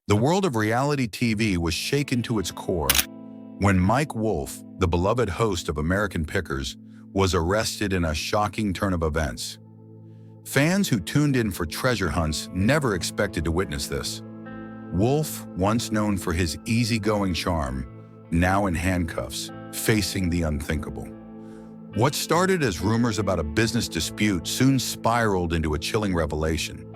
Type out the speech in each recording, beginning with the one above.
The world of reality TV was shaken to its core when Mike Wolfe, the beloved host of American Pickers, was arrested in a shocking turn of events. Fans who tuned in for treasure hunts never expected to witness this. Wolfe, once known for his easygoing charm, now in handcuffs, facing the unthinkable. What started as rumors about a business dispute soon spiraled into a chilling revelation.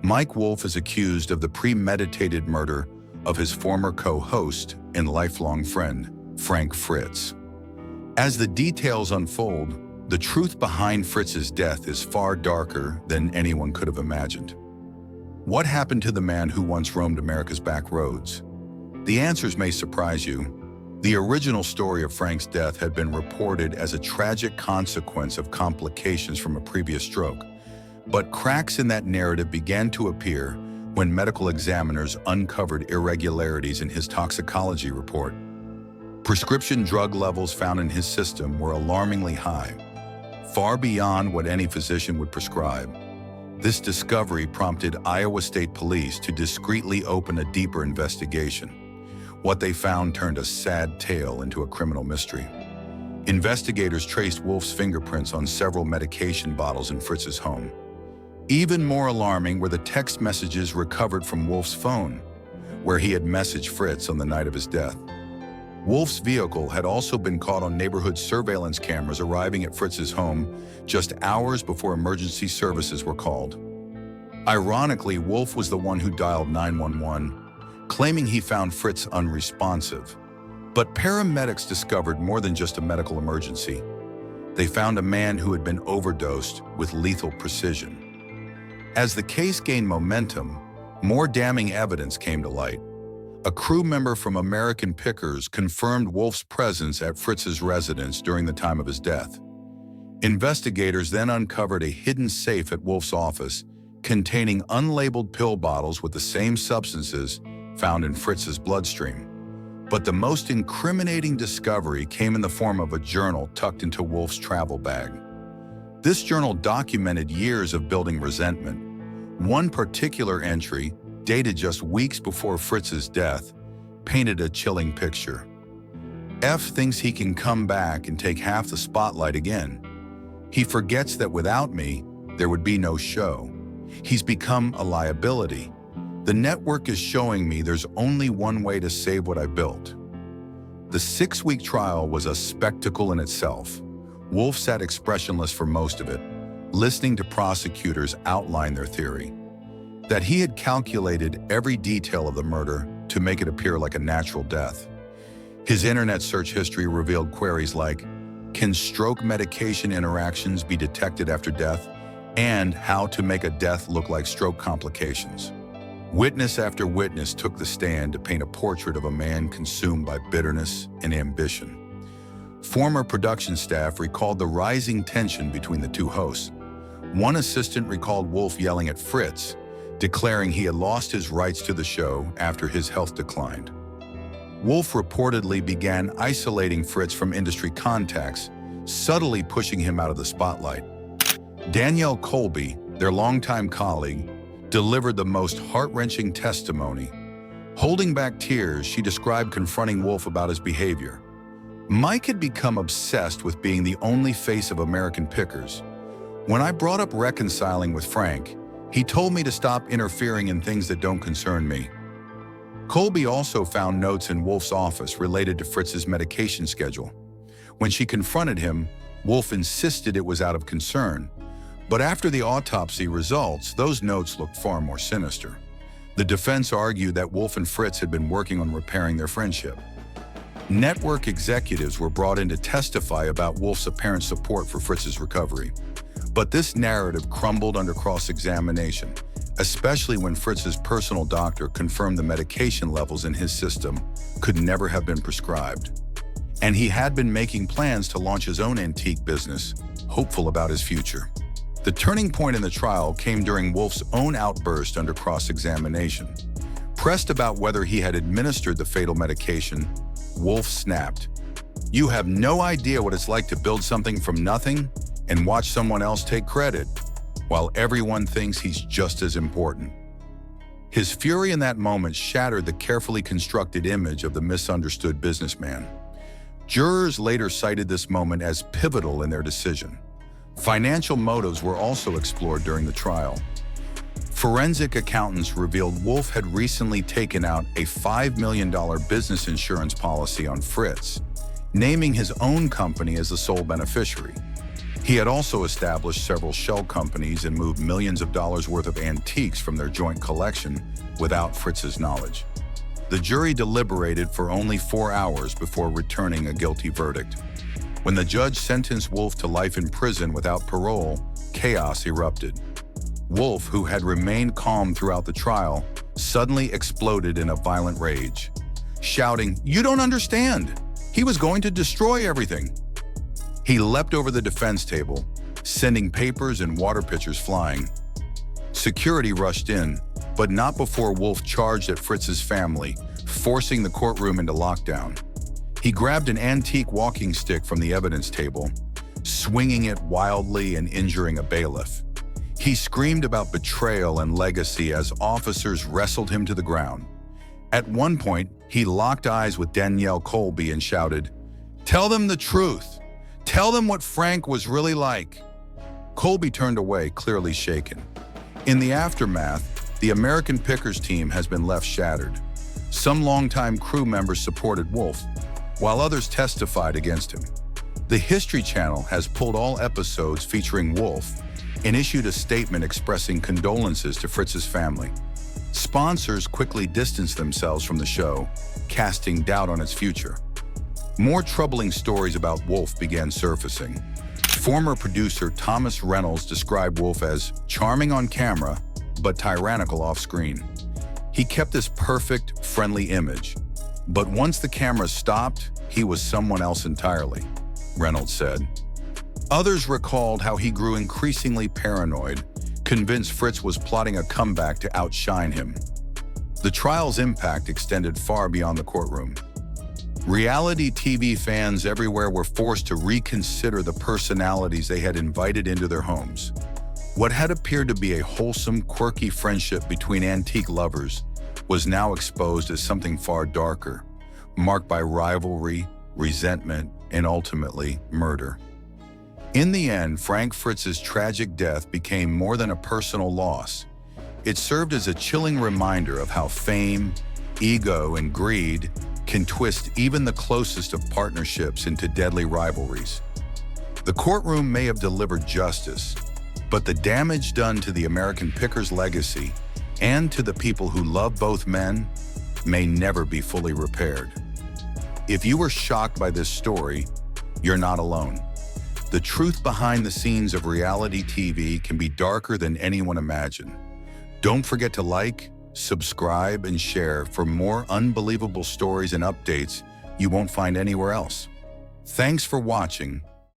Mike Wolfe is accused of the premeditated murder of his former co-host and lifelong friend, Frank Fritz. As the details unfold, the truth behind Fritz's death is far darker than anyone could have imagined. What happened to the man who once roamed America's back roads? The answers may surprise you. The original story of Frank's death had been reported as a tragic consequence of complications from a previous stroke. But cracks in that narrative began to appear when medical examiners uncovered irregularities in his toxicology report. Prescription drug levels found in his system were alarmingly high, far beyond what any physician would prescribe. This discovery prompted Iowa State Police to discreetly open a deeper investigation. What they found turned a sad tale into a criminal mystery. Investigators traced Wolfe's fingerprints on several medication bottles in Fritz's home. Even more alarming were the text messages recovered from Wolfe's phone, where he had messaged Fritz on the night of his death. Wolfe's vehicle had also been caught on neighborhood surveillance cameras arriving at Fritz's home just hours before emergency services were called. Ironically, Wolfe was the one who dialed 911, claiming he found Fritz unresponsive. But paramedics discovered more than just a medical emergency. They found a man who had been overdosed with lethal precision. As the case gained momentum, more damning evidence came to light. A crew member from American Pickers confirmed Wolfe's presence at Fritz's residence during the time of his death. Investigators then uncovered a hidden safe at Wolfe's office containing unlabeled pill bottles with the same substances found in Fritz's bloodstream. But the most incriminating discovery came in the form of a journal tucked into Wolfe's travel bag. This journal documented years of building resentment. One particular entry, dated just weeks before Fritz's death, painted a chilling picture. F thinks he can come back and take half the spotlight again. He forgets that without me, there would be no show. He's become a liability. The network is showing me there's only one way to save what I built. The 6-week trial was a spectacle in itself. Wolfe sat expressionless for most of it, listening to prosecutors outline their theory. That he had calculated every detail of the murder to make it appear like a natural death. His internet search history revealed queries like, can stroke medication interactions be detected after death? And how to make a death look like stroke complications. Witness after witness took the stand to paint a portrait of a man consumed by bitterness and ambition. Former production staff recalled the rising tension between the two hosts. One assistant recalled Wolfe yelling at Fritz, declaring he had lost his rights to the show after his health declined. Wolfe reportedly began isolating Fritz from industry contacts, subtly pushing him out of the spotlight. Danielle Colby, their longtime colleague, delivered the most heart-wrenching testimony. Holding back tears, she described confronting Wolfe about his behavior. Mike had become obsessed with being the only face of American Pickers. When I brought up reconciling with Frank, he told me to stop interfering in things that don't concern me. Colby also found notes in Wolfe's office related to Fritz's medication schedule. When she confronted him, Wolfe insisted it was out of concern. But after the autopsy results, those notes looked far more sinister. The defense argued that Wolfe and Fritz had been working on repairing their friendship. Network executives were brought in to testify about Wolfe's apparent support for Fritz's recovery. But this narrative crumbled under cross-examination, especially when Fritz's personal doctor confirmed the medication levels in his system could never have been prescribed. And he had been making plans to launch his own antique business, hopeful about his future. The turning point in the trial came during Wolfe's own outburst under cross-examination. Pressed about whether he had administered the fatal medication, Wolfe snapped, "You have no idea what it's like to build something from nothing and watch someone else take credit, while everyone thinks he's just as important." His fury in that moment shattered the carefully constructed image of the misunderstood businessman. Jurors later cited this moment as pivotal in their decision. Financial motives were also explored during the trial. Forensic accountants revealed Wolfe had recently taken out a $5 million business insurance policy on Fritz, naming his own company as the sole beneficiary. He had also established several shell companies and moved millions of dollars worth of antiques from their joint collection without Fritz's knowledge. The jury deliberated for only 4 hours before returning a guilty verdict. When the judge sentenced Wolfe to life in prison without parole, chaos erupted. Wolfe, who had remained calm throughout the trial, suddenly exploded in a violent rage, shouting, "You don't understand! He was going to destroy everything!" He leapt over the defense table, sending papers and water pitchers flying. Security rushed in, but not before Wolfe charged at Fritz's family, forcing the courtroom into lockdown. He grabbed an antique walking stick from the evidence table, swinging it wildly and injuring a bailiff. He screamed about betrayal and legacy as officers wrestled him to the ground. At one point, he locked eyes with Danielle Colby and shouted, "Tell them the truth! Tell them what Frank was really like." Colby turned away, clearly shaken. In the aftermath, the American Pickers team has been left shattered. Some longtime crew members supported Wolfe, while others testified against him. The History Channel has pulled all episodes featuring Wolfe and issued a statement expressing condolences to Fritz's family. Sponsors quickly distanced themselves from the show, casting doubt on its future. More troubling stories about Wolfe began surfacing. Former producer Thomas Reynolds described Wolfe as charming on camera, but tyrannical off-screen. He kept this perfect, friendly image, but once the camera stopped, he was someone else entirely, Reynolds said. Others recalled how he grew increasingly paranoid, convinced Fritz was plotting a comeback to outshine him. The trial's impact extended far beyond the courtroom. Reality TV fans everywhere were forced to reconsider the personalities they had invited into their homes. What had appeared to be a wholesome, quirky friendship between antique lovers was now exposed as something far darker, marked by rivalry, resentment, and ultimately murder. In the end, Frank Fritz's tragic death became more than a personal loss. It served as a chilling reminder of how fame, ego, and greed can twist even the closest of partnerships into deadly rivalries. The courtroom may have delivered justice, but the damage done to the American Pickers' legacy and to the people who love both men may never be fully repaired. If you were shocked by this story, you're not alone. The truth behind the scenes of reality TV can be darker than anyone imagined. Don't forget to like, subscribe, and share for more unbelievable stories and updates you won't find anywhere else. Thanks for watching,